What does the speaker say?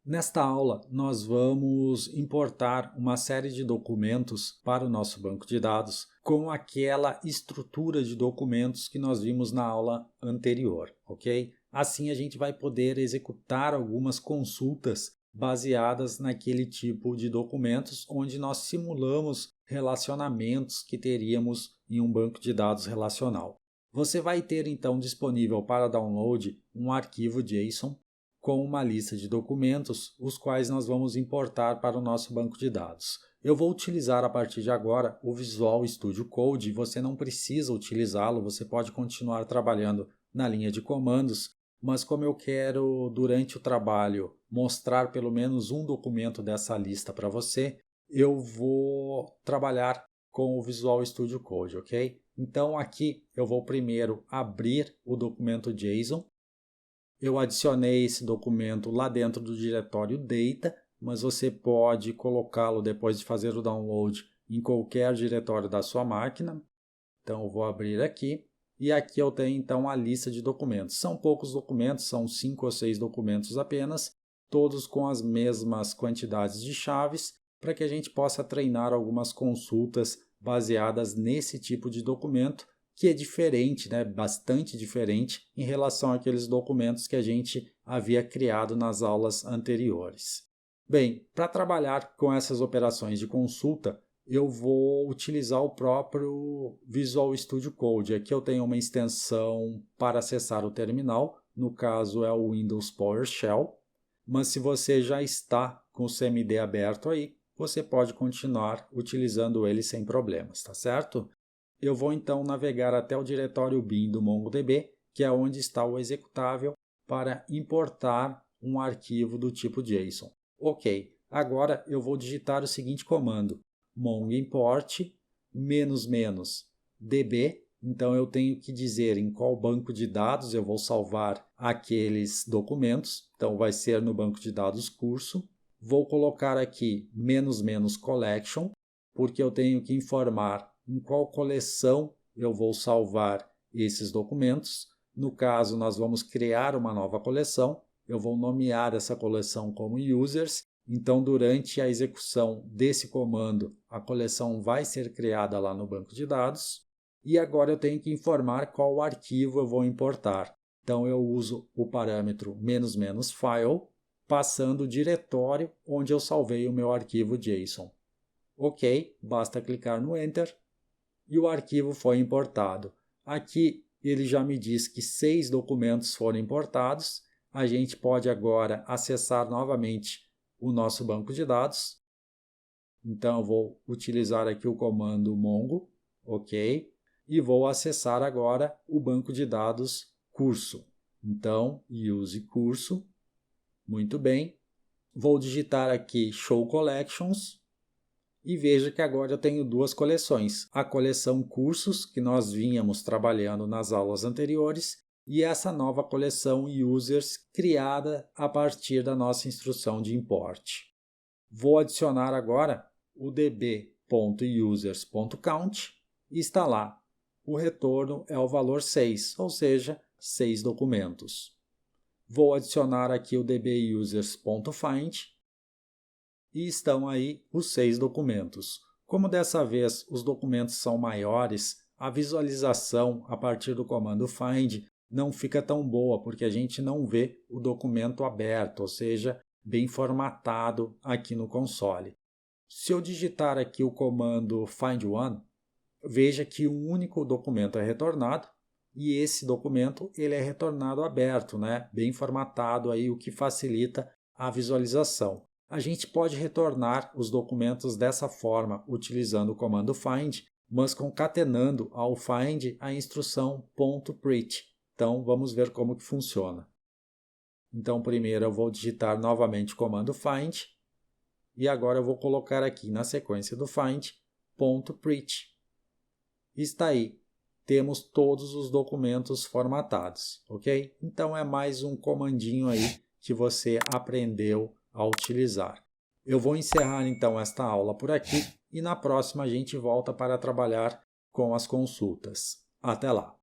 Nesta aula, nós vamos importar uma série de documentos para o nosso banco de dados com aquela estrutura de documentos que nós vimos na aula anterior, ok? Assim, a gente vai poder executar algumas consultas baseadas naquele tipo de documentos, onde nós simulamos relacionamentos que teríamos em um banco de dados relacional. Você vai ter, então, disponível para download um arquivo JSON com uma lista de documentos, os quais nós vamos importar para o nosso banco de dados. Eu vou utilizar a partir de agora o Visual Studio Code, você não precisa utilizá-lo, você pode continuar trabalhando na linha de comandos, mas como eu quero, durante o trabalho, mostrar pelo menos um documento dessa lista para você, eu vou trabalhar com o Visual Studio Code, ok? Então aqui eu vou primeiro abrir o documento JSON. Eu adicionei esse documento lá dentro do diretório Data, mas você pode colocá-lo depois de fazer o download em qualquer diretório da sua máquina. Então eu vou abrir aqui e aqui eu tenho então a lista de documentos. São poucos documentos, são 5 ou 6 documentos apenas, todos com as mesmas quantidades de chaves, para que a gente possa treinar algumas consultas baseadas nesse tipo de documento, que é diferente, né? Bastante diferente em relação àqueles documentos que a gente havia criado nas aulas anteriores. Bem, para trabalhar com essas operações de consulta, eu vou utilizar o próprio Visual Studio Code. Aqui eu tenho uma extensão para acessar o terminal, no caso é o Windows PowerShell, mas se você já está com o CMD aberto aí, você pode continuar utilizando ele sem problemas, tá certo? Eu vou então navegar até o diretório bin do MongoDB, que é onde está o executável, para importar um arquivo do tipo JSON. Ok, agora eu vou digitar o seguinte comando, mongo import --db, então eu tenho que dizer em qual banco de dados eu vou salvar aqueles documentos, então vai ser no banco de dados curso. Vou colocar aqui --collection, porque eu tenho que informar em qual coleção eu vou salvar esses documentos. No caso, nós vamos criar uma nova coleção. Eu vou nomear essa coleção como users. Então, durante a execução desse comando, a coleção vai ser criada lá no banco de dados. E agora eu tenho que informar qual arquivo eu vou importar. Então, eu uso o parâmetro --file, passando o diretório onde eu salvei o meu arquivo JSON. Ok, basta clicar no Enter e o arquivo foi importado. Aqui ele já me diz que 6 documentos foram importados. A gente pode agora acessar novamente o nosso banco de dados. Então eu vou utilizar aqui o comando mongo, ok, e vou acessar agora o banco de dados curso. Então, use curso, muito bem. Vou digitar aqui show collections. E veja que agora eu tenho duas coleções, a coleção cursos, que nós vínhamos trabalhando nas aulas anteriores, e essa nova coleção users, criada a partir da nossa instrução de import. Vou adicionar agora o db.users.count e está lá. O retorno é o valor 6, ou seja, 6 documentos. Vou adicionar aqui o dbusers.find, e estão aí os 6 documentos. Como dessa vez os documentos são maiores, a visualização a partir do comando find não fica tão boa, porque a gente não vê o documento aberto, ou seja, bem formatado aqui no console. Se eu digitar aqui o comando find one, veja que um único documento é retornado, e esse documento ele é retornado aberto, né? Bem formatado, aí, o que facilita a visualização. A gente pode retornar os documentos dessa forma, utilizando o comando find, mas concatenando ao find a instrução .pretty. Então, vamos ver como que funciona. Então, primeiro eu vou digitar novamente o comando find, e agora eu vou colocar aqui na sequência do find, .pretty. Está aí. Temos todos os documentos formatados, ok? Então, é mais um comandinho aí que você aprendeu a utilizar. Eu vou encerrar então esta aula por aqui e na próxima a gente volta para trabalhar com as consultas. Até lá!